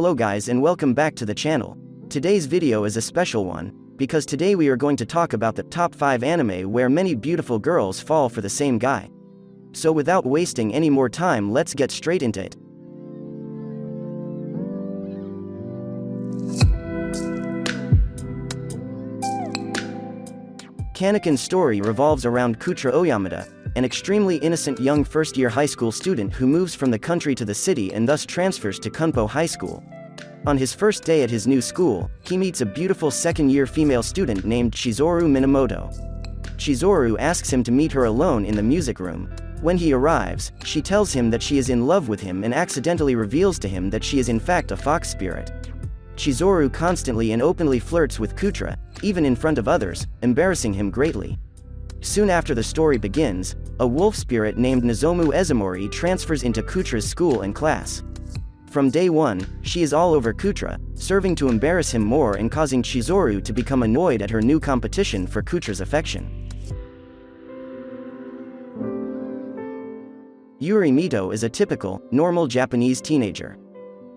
Hello guys and welcome back to the channel. Today's video is a special one, because today we are going to talk about the top 5 anime where many beautiful girls fall for the same guy. So without wasting any more time, let's get straight into it. Kanokon's story revolves around Kutra Oyamada, an extremely innocent young first-year high school student who moves from the country to the city and thus transfers to Kunpo High School. On his first day at his new school, he meets a beautiful second-year female student named Chizuru Minamoto. Chizuru asks him to meet her alone in the music room. When he arrives, she tells him that she is in love with him and accidentally reveals to him that she is in fact a fox spirit. Chizuru constantly and openly flirts with Kutra, even in front of others, embarrassing him greatly. Soon after the story begins, a wolf spirit named Nozomu Ezumori transfers into Kutra's school and class. From day one, she is all over Kutra, serving to embarrass him more and causing Chizuru to become annoyed at her new competition for Kutra's affection. Yuri Mito is a typical, normal Japanese teenager.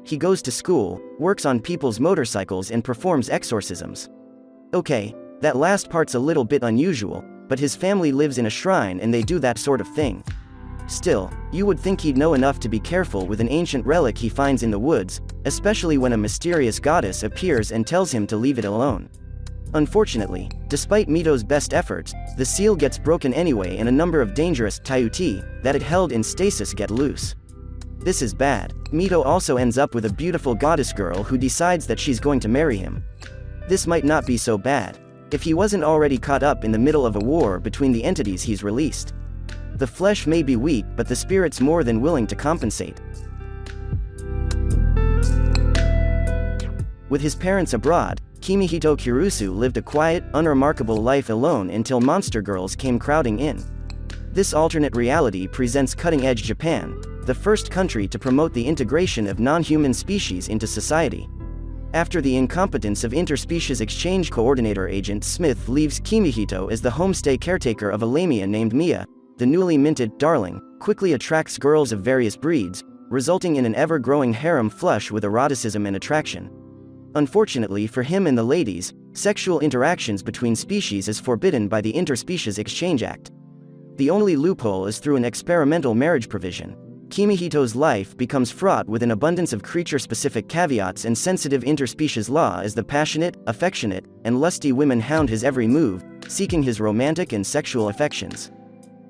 He goes to school, works on people's motorcycles and performs exorcisms. Okay, that last part's a little bit unusual, but his family lives in a shrine and they do that sort of thing. Still, you would think he'd know enough to be careful with an ancient relic he finds in the woods, especially when a mysterious goddess appears and tells him to leave it alone. Unfortunately, despite Mito's best efforts, the seal gets broken anyway and a number of dangerous Tayuti that it held in stasis get loose. This is bad. Mito also ends up with a beautiful goddess girl who decides that she's going to marry him. This might not be so bad, if he wasn't already caught up in the middle of a war between the entities he's released. The flesh may be weak but the spirit's more than willing to compensate. With his parents abroad, Kimihito Kirusu lived a quiet, unremarkable life alone until monster girls came crowding in. This alternate reality presents cutting-edge Japan, the first country to promote the integration of non-human species into society. After the incompetence of interspecies exchange coordinator Agent Smith leaves Kimihito as the homestay caretaker of a lamia named Mia, the newly minted darling quickly attracts girls of various breeds, resulting in an ever-growing harem flush with eroticism and attraction. Unfortunately for him and the ladies, sexual interactions between species is forbidden by the Interspecies Exchange Act. The only loophole is through an experimental marriage provision. Kimihito's life becomes fraught with an abundance of creature-specific caveats and sensitive interspecies law as the passionate, affectionate, and lusty women hound his every move, seeking his romantic and sexual affections.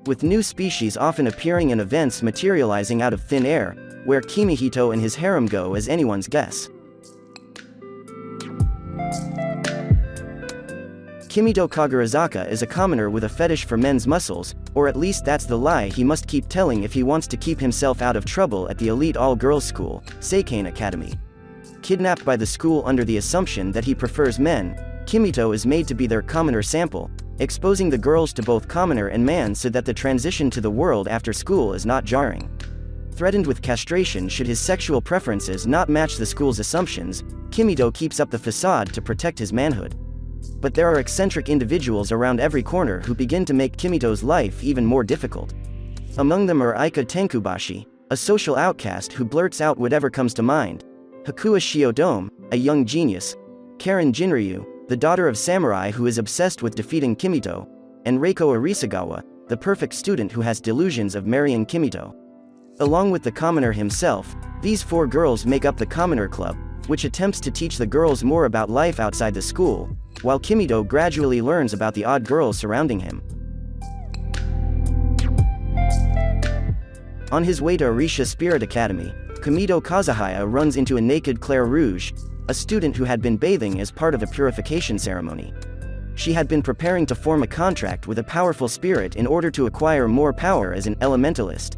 With new species often appearing and events materializing out of thin air, where Kimihito and his harem go is anyone's guess. Kimito Kagurazaka is a commoner with a fetish for men's muscles, or at least that's the lie he must keep telling if he wants to keep himself out of trouble at the elite all-girls school, Seikane Academy. Kidnapped by the school under the assumption that he prefers men, Kimito is made to be their commoner sample, exposing the girls to both commoner and man so that the transition to the world after school is not jarring. Threatened with castration should his sexual preferences not match the school's assumptions, Kimito keeps up the facade to protect his manhood. But there are eccentric individuals around every corner who begin to make Kimito's life even more difficult. Among them are Aika Tenkubashi, a social outcast who blurts out whatever comes to mind, Hakuya Shiodome, a young genius, Karen Jinryu, the daughter of samurai who is obsessed with defeating Kimito, and Reiko Arisagawa, the perfect student who has delusions of marrying Kimito. Along with the commoner himself, these 4 girls make up the Commoner Club, which attempts to teach the girls more about life outside the school, while Kimito gradually learns about the odd girls surrounding him. On his way to Arisha Spirit Academy, Kamito Kazuhaya runs into a naked Claire Rouge, a student who had been bathing as part of a purification ceremony. She had been preparing to form a contract with a powerful spirit in order to acquire more power as an elementalist.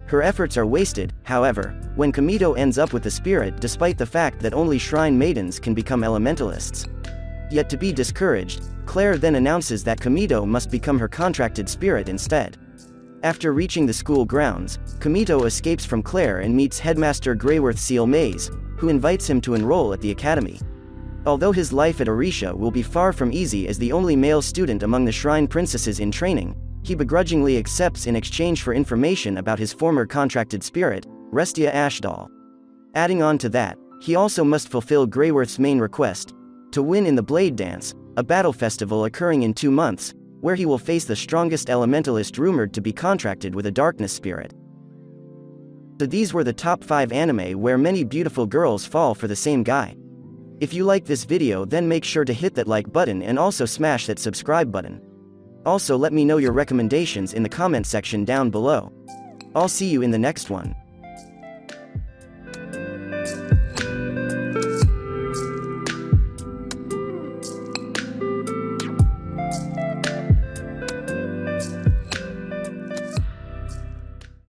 Her efforts are wasted, however, when Kamito ends up with the spirit despite the fact that only shrine maidens can become elementalists. Yet to be discouraged, Claire then announces that Kamito must become her contracted spirit instead. After reaching the school grounds, Kamito escapes from Claire and meets Headmaster Greyworth Seal Maze, who invites him to enroll at the academy. Although his life at Arisha will be far from easy as the only male student among the shrine princesses in training, he begrudgingly accepts in exchange for information about his former contracted spirit, Restia Ashdoll. Adding on to that, He also must fulfill Greyworth's main request, to win in the Blade Dance, a battle festival occurring in 2 months, where he will face the strongest elementalist rumored to be contracted with a darkness spirit. So these were the top 5 anime where many beautiful girls fall for the same guy. If you like this video, then make sure to hit that like button and also smash that subscribe button. Also let me know your recommendations in the comment section down below. I'll see you in the next one.